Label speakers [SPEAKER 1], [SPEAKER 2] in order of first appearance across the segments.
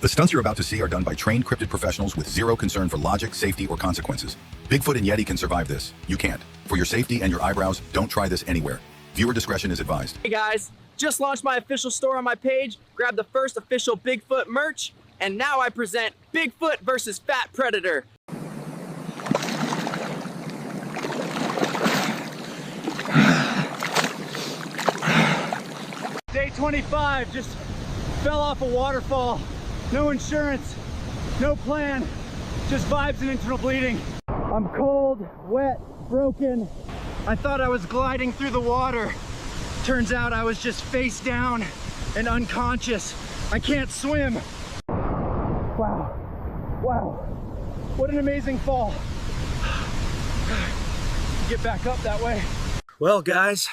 [SPEAKER 1] The stunts you're about to see are done by trained cryptid professionals with zero concern for logic, safety, or consequences. Bigfoot and Yeti can survive this. You can't. For your safety and your eyebrows, don't try this anywhere. Viewer discretion is advised.
[SPEAKER 2] Hey guys, just launched my official store on my page, grabbed the first official Bigfoot merch, and now I present Bigfoot versus Fat Predator. Day 25, just fell off a waterfall. No insurance, no plan, just vibes and internal bleeding. I'm cold, wet, broken. I thought I was gliding through the water. Turns out I was just face down and unconscious. I can't swim. Wow, wow, what an amazing fall. Get back up that way. Well guys,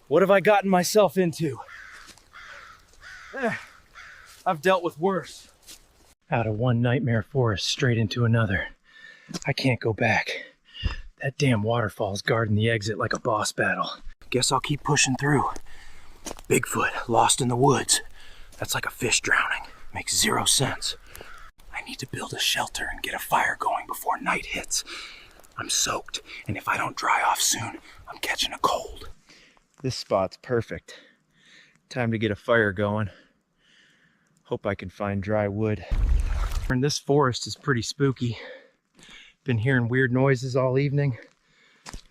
[SPEAKER 2] what have I gotten myself into? I've dealt with worse. Out of one nightmare forest straight into another. I can't go back. That damn waterfall's guarding the exit like a boss battle. Guess I'll keep pushing through. Bigfoot lost in the woods. That's like a fish drowning. Makes zero sense. I need to build a shelter and get a fire going before night hits. I'm soaked, and if I don't dry off soon, I'm catching a cold. This spot's perfect. Time to get a fire going. Hope I can find dry wood. And this forest is pretty spooky. Been hearing weird noises all evening.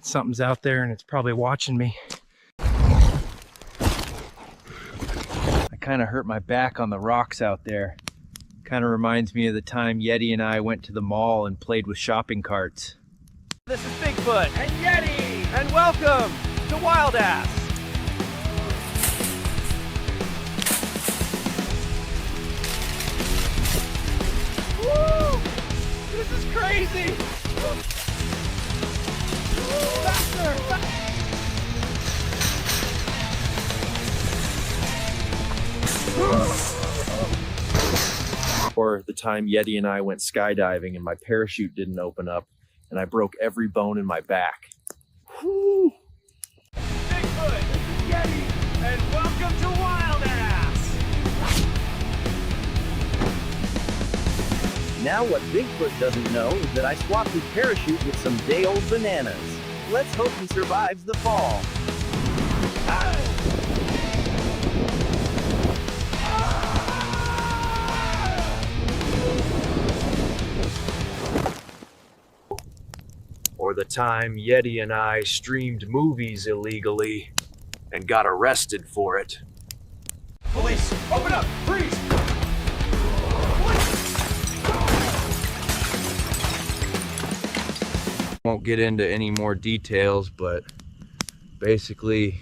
[SPEAKER 2] Something's out there and it's probably watching me. I kind of hurt my back on the rocks out there. Kind of reminds me of the time Yeti and I went to the mall and played with shopping carts. This is Bigfoot and Yeti, and welcome to Wild Ass. Woo! This is crazy! Faster! Or the time Yeti and I went skydiving and my parachute didn't open up and I broke every bone in my back. Woo! Bigfoot, this is Yeti, and welcome to Wild Ass!
[SPEAKER 3] Now what Bigfoot doesn't know is that I swapped his parachute with some day-old bananas. Let's hope he survives the fall.
[SPEAKER 2] Or the time Yeti and I streamed movies illegally and got arrested for it. Police, open up, freeze! Won't get into any more details, but basically,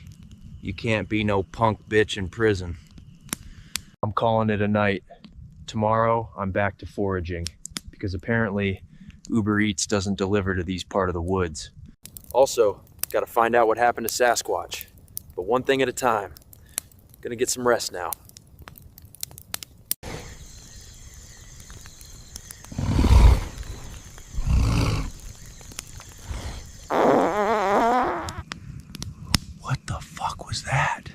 [SPEAKER 2] you can't be no punk bitch in prison. I'm calling it a night. Tomorrow, I'm back to foraging, because apparently Uber Eats doesn't deliver to these part of the woods. Also, gotta find out what happened to Sasquatch, but one thing at a time. Gonna get some rest now. What the fuck was that?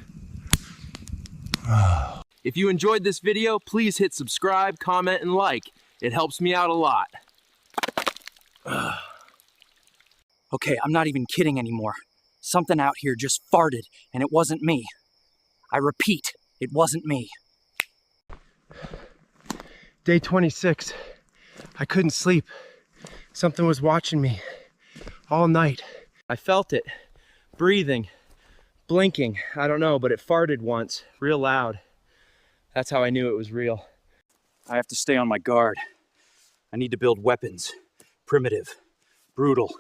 [SPEAKER 2] Oh. If you enjoyed this video, please hit subscribe, comment, and like. It helps me out a lot. Okay, I'm not even kidding anymore. Something out here just farted, and it wasn't me. I repeat, it wasn't me. Day 26. I couldn't sleep. Something was watching me all night. I felt it, breathing, blinking. I don't know, but it farted once, real loud. That's how I knew it was real. I have to stay on my guard. I need to build weapons. Primitive, brutal,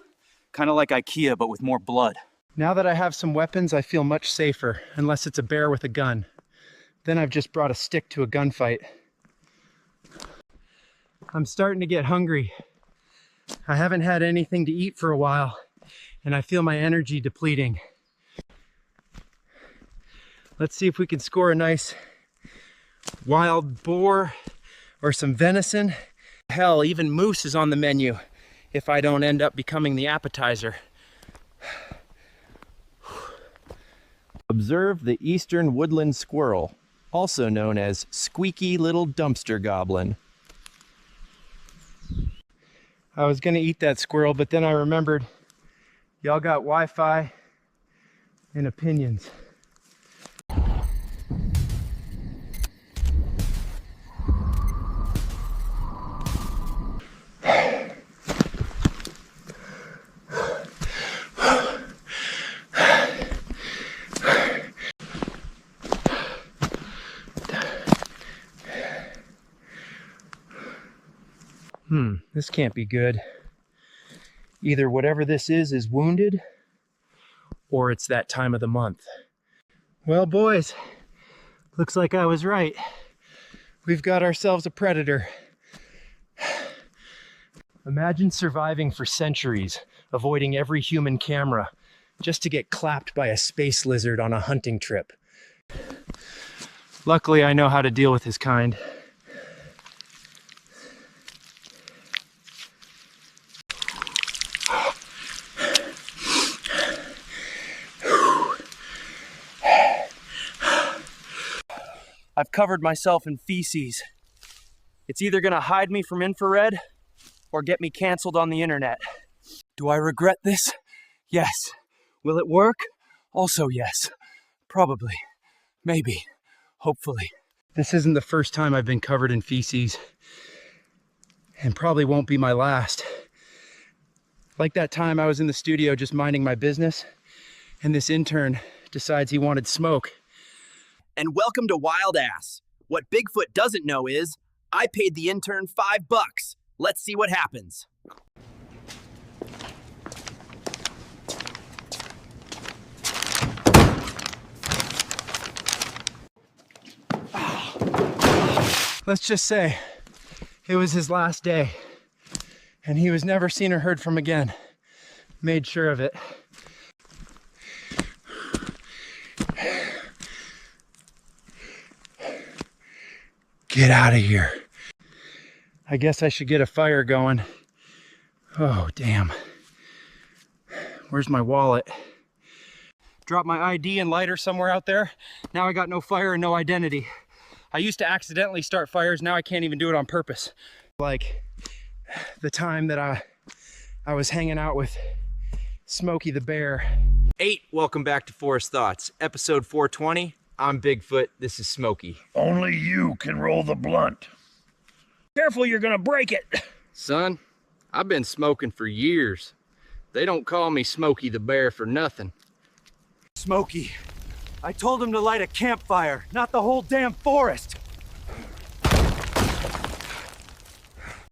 [SPEAKER 2] kind of like IKEA, but with more blood. Now that I have some weapons, I feel much safer, unless it's a bear with a gun. Then I've just brought a stick to a gunfight. I'm starting to get hungry. I haven't had anything to eat for a while, and I feel my energy depleting. Let's see if we can score a nice wild boar or some venison. Hell, even moose is on the menu if I don't end up becoming the appetizer.
[SPEAKER 3] Observe the eastern woodland squirrel. also known as Squeaky Little Dumpster Goblin.
[SPEAKER 2] I was gonna eat that squirrel, but then I remembered y'all got Wi-Fi and opinions. This can't be good. Either whatever this is wounded, or it's that time of the month. Well, boys, looks like I was right. We've got ourselves a predator. Imagine surviving for centuries, avoiding every human camera, just to get clapped by a space lizard on a hunting trip. Luckily, I know how to deal with his kind. I've covered myself in feces. It's either gonna hide me from infrared or get me canceled on the internet. Do I regret this? Yes. Will it work? Also yes. Probably. Maybe. Hopefully. This isn't the first time I've been covered in feces, and probably won't be my last. Like that time I was in the studio just minding my business, and this intern decides he wanted smoke.
[SPEAKER 3] And welcome to Wild Ass. What Bigfoot doesn't know is, I paid the intern $5. Let's see what happens.
[SPEAKER 2] Let's just say it was his last day, and he was never seen or heard from again. Made sure of it. Get out of here. I guess I should get a fire going. Oh, damn. Where's my wallet? Dropped my ID and lighter somewhere out there. Now I got no fire and no identity. I used to accidentally start fires. Now I can't even do it on purpose. Like the time that I was hanging out with Smokey the Bear.
[SPEAKER 3] Welcome back to Forest Thoughts, episode 420. I'm Bigfoot, this is Smokey.
[SPEAKER 4] Only you can roll the blunt.
[SPEAKER 2] Careful, you're gonna break it.
[SPEAKER 3] Son, I've been smoking for years. They don't call me Smokey the Bear for nothing.
[SPEAKER 2] Smokey, I told him to light a campfire, not the whole damn forest.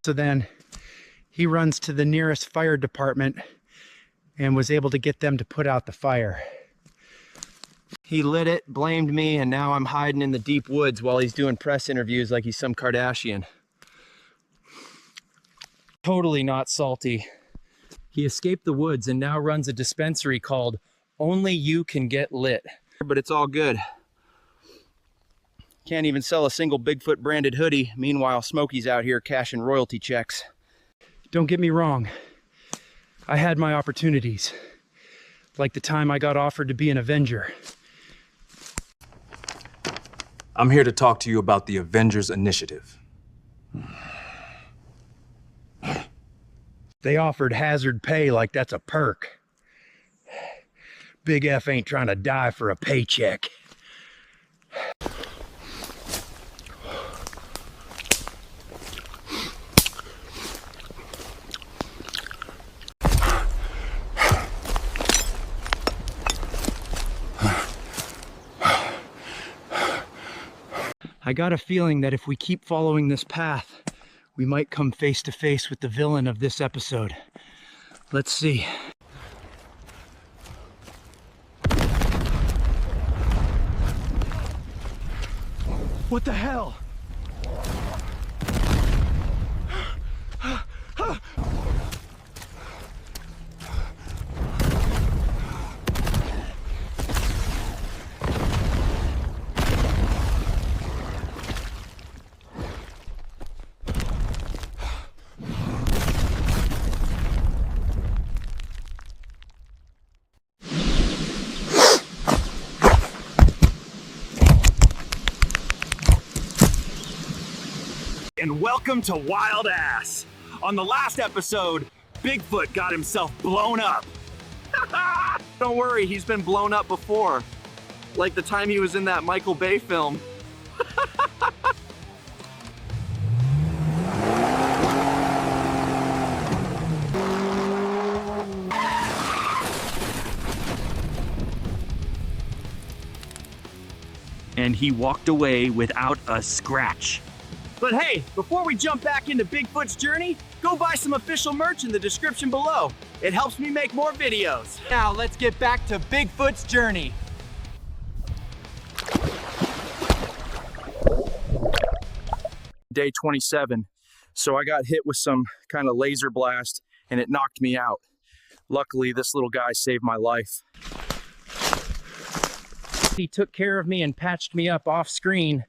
[SPEAKER 2] So then he runs to the nearest fire department and was able to get them to put out the fire. He lit it, blamed me, and now I'm hiding in the deep woods while he's doing press interviews like he's some Kardashian. Totally not salty. He escaped the woods and now runs a dispensary called Only You Can Get Lit. But it's all good. Can't even sell a single Bigfoot branded hoodie. Meanwhile, Smokey's out here cashing royalty checks. Don't get me wrong. I had my opportunities. Like the time I got offered to be an Avenger.
[SPEAKER 5] I'm here to talk to you about the Avengers Initiative.
[SPEAKER 2] They offered hazard pay like that's a perk. Big F ain't trying to die for a paycheck. I got a feeling that if we keep following this path, we might come face to face with the villain of this episode. Let's see. What the hell?
[SPEAKER 3] and welcome to Wild Ass. On the last episode, Bigfoot got himself blown up. Don't worry, he's been blown up before. Like the time he was in that Michael Bay film. And he walked away without a scratch. But hey, before we jump back into Bigfoot's journey, go buy some official merch in the description below. It helps me make more videos.
[SPEAKER 2] Now let's get back to Bigfoot's journey.
[SPEAKER 3] Day 27, so I got hit with some kind of laser blast and it knocked me out. Luckily, this little guy saved my life.
[SPEAKER 2] He took care of me and patched me up off screen,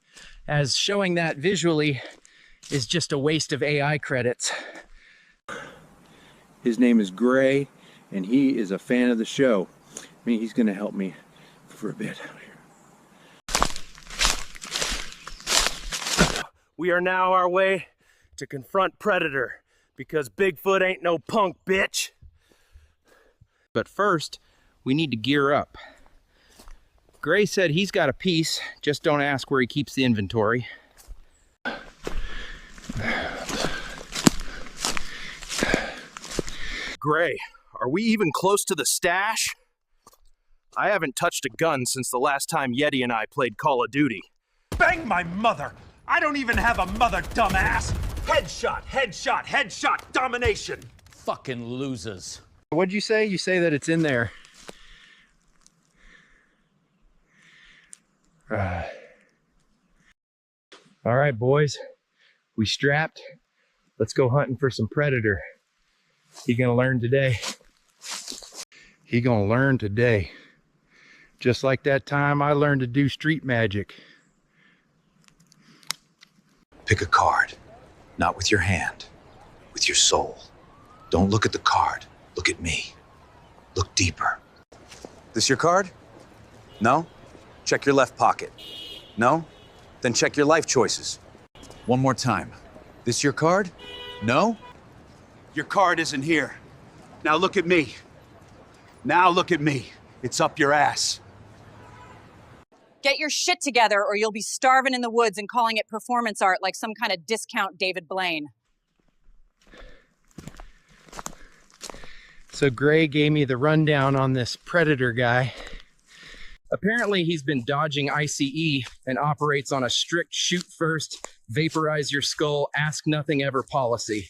[SPEAKER 2] as showing that visually is just a waste of AI credits.
[SPEAKER 6] His name is Gray, and he is a fan of the show. I mean, he's gonna help me for a bit.
[SPEAKER 3] We are now our way to confront Predator, because Bigfoot ain't no punk, bitch. But first, we need to gear up. Gray said he's got a piece, just don't ask where he keeps the inventory. Gray, are we even close to the stash? I haven't touched a gun since the last time Yeti and I played Call of Duty.
[SPEAKER 4] Bang my mother! I don't even have a mother, dumbass! Headshot, headshot, headshot, domination!
[SPEAKER 7] Fucking losers.
[SPEAKER 2] What'd you say? You say that it's in there. All right, boys, we strapped. Let's go hunting for some predator. He gonna learn today. He gonna learn today. Just like that time I learned to do street magic.
[SPEAKER 8] Pick a card, not with your hand, with your soul. Don't look at the card, look at me. Look deeper. This your card? No? Check your left pocket. No? Then check your life choices. One more time. This your card? No? Your card isn't here. Now look at me. Now look at me. It's up your ass.
[SPEAKER 9] Get your shit together or you'll be starving in the woods and calling it performance art like some kind of discount David Blaine.
[SPEAKER 2] So Gray gave me the rundown on this predator guy. Apparently he's been dodging ICE and operates on a strict shoot first, vaporize your skull, ask nothing ever policy.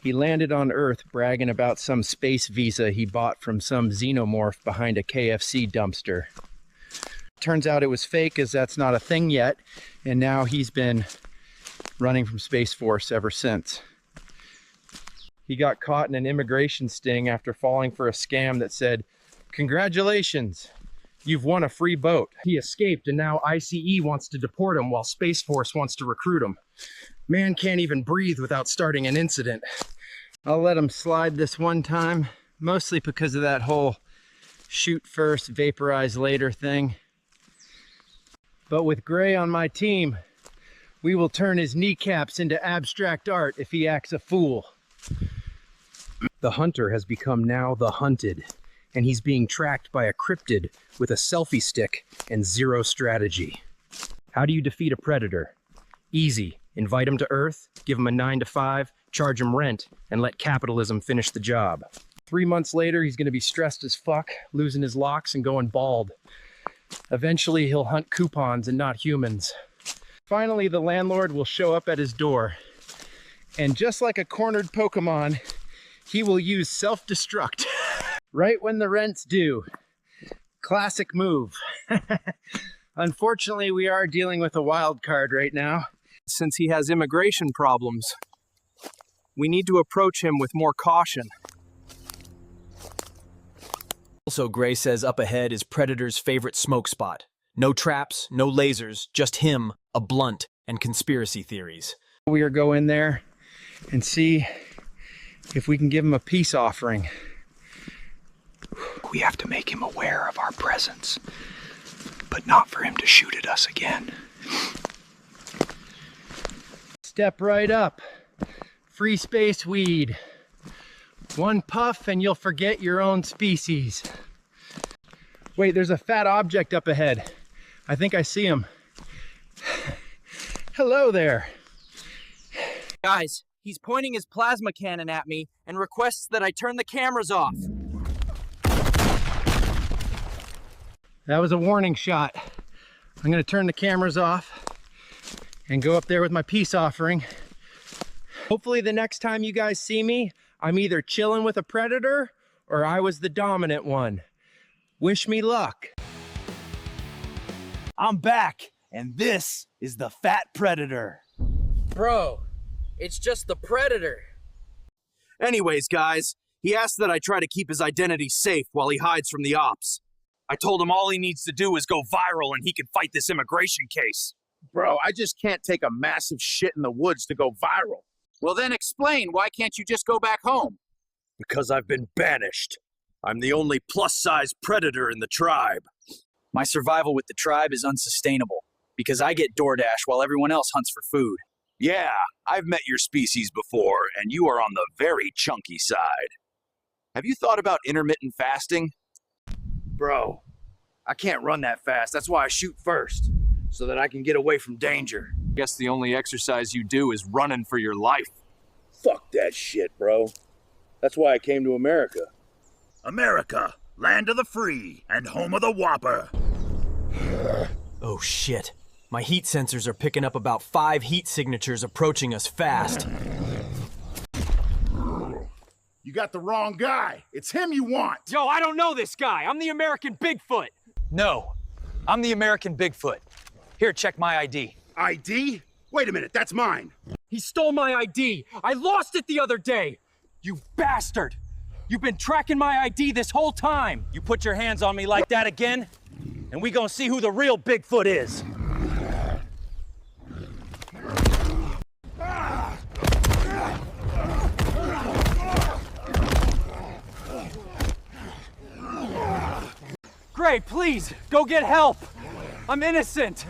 [SPEAKER 2] He landed on Earth bragging about some space visa he bought from some xenomorph behind a KFC dumpster. Turns out it was fake, as that's not a thing yet, and now he's been running from Space Force ever since. He got caught in an immigration sting after falling for a scam that said, "Congratulations, you've won a free boat." He escaped and now ICE wants to deport him while Space Force wants to recruit him. Man can't even breathe without starting an incident. I'll let him slide this one time, mostly because of that whole shoot first, vaporize later thing. But with Gray on my team, we will turn his kneecaps into abstract art if he acts a fool. The hunter has become now the hunted, and he's being tracked by a cryptid with a selfie stick and zero strategy. How do you defeat a predator? Easy. Invite him to Earth, give him a 9-to-5, charge him rent, and let capitalism finish the job. 3 months later, he's gonna be stressed as fuck, losing his locks and going bald. Eventually, he'll hunt coupons and not humans. Finally, the landlord will show up at his door. And just like a cornered Pokemon, he will use self-destruct right when the rent's due. Classic move. Unfortunately, we are dealing with a wild card right now.
[SPEAKER 3] Since he has immigration problems, we need to approach him with more caution.
[SPEAKER 10] Also, Gray says up ahead is Predator's favorite smoke spot. No traps, no lasers, just him, a blunt, and conspiracy theories.
[SPEAKER 2] We are go in there and see if we can give him a peace offering.
[SPEAKER 8] We have to make him aware of our presence, but not for him to shoot at us again.
[SPEAKER 2] Step right up. Free space weed. One puff and you'll forget your own species. Wait, there's a fat object up ahead. I think I see him. Hello there.
[SPEAKER 10] Guys, he's pointing his plasma cannon at me and requests that I turn the cameras off.
[SPEAKER 2] That was a warning shot. I'm gonna turn the cameras off and go up there with my peace offering. Hopefully the next time you guys see me, I'm either chilling with a predator or I was the dominant one. Wish me luck.
[SPEAKER 10] I'm back, and this is the fat predator. Bro, it's just the predator. Anyways, guys, he asked that I try to keep his identity safe while he hides from the ops. I told him all he needs to do is go viral and he can fight this immigration case.
[SPEAKER 11] Bro, I just can't take a massive shit in the woods to go viral.
[SPEAKER 12] Well, then explain. Why can't you just go back home?
[SPEAKER 3] Because I've been banished. I'm the only plus-size predator in the tribe.
[SPEAKER 10] My survival with the tribe is unsustainable because I get DoorDash while everyone else hunts for food.
[SPEAKER 3] Yeah, I've met your species before, and you are on the very chunky side. Have you thought about intermittent fasting?
[SPEAKER 11] Bro, I can't run that fast. That's why I shoot first, so that I can get away from danger.
[SPEAKER 5] Guess the only exercise you do is running for your life.
[SPEAKER 11] Fuck that shit, bro. That's why I came to America.
[SPEAKER 4] America, land of the free and home of the Whopper.
[SPEAKER 10] Oh shit. My heat sensors are picking up about 5 heat signatures approaching us fast.
[SPEAKER 11] You got the wrong guy. It's him you want.
[SPEAKER 10] Yo, I don't know this guy. I'm the American Bigfoot. No, I'm the American Bigfoot. Here, check my ID.
[SPEAKER 11] ID? Wait a minute, that's mine.
[SPEAKER 10] He stole my ID. I lost it the other day. You bastard. You've been tracking my ID this whole time.
[SPEAKER 3] You put your hands on me like that again, and we gonna see who the real Bigfoot is.
[SPEAKER 10] Gray, please, go get help. I'm innocent.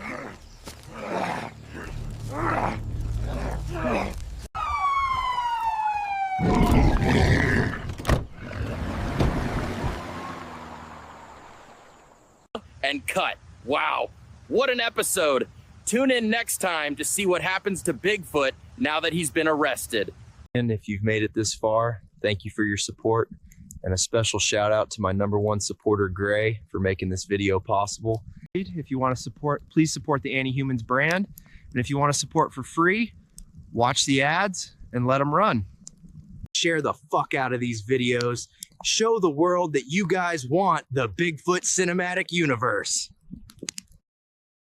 [SPEAKER 12] And cut. Wow. What an episode. Tune in next time to see what happens to Bigfoot now that he's been arrested.
[SPEAKER 3] And if you've made it this far, thank you for your support. And a special shout out to my #1 supporter, Gray, for making this video possible. If you want to support, please support the Anti-Humans brand. And if you want to support for free, watch the ads and let them run. Share the fuck out of these videos. Show the world that you guys want the Bigfoot cinematic universe.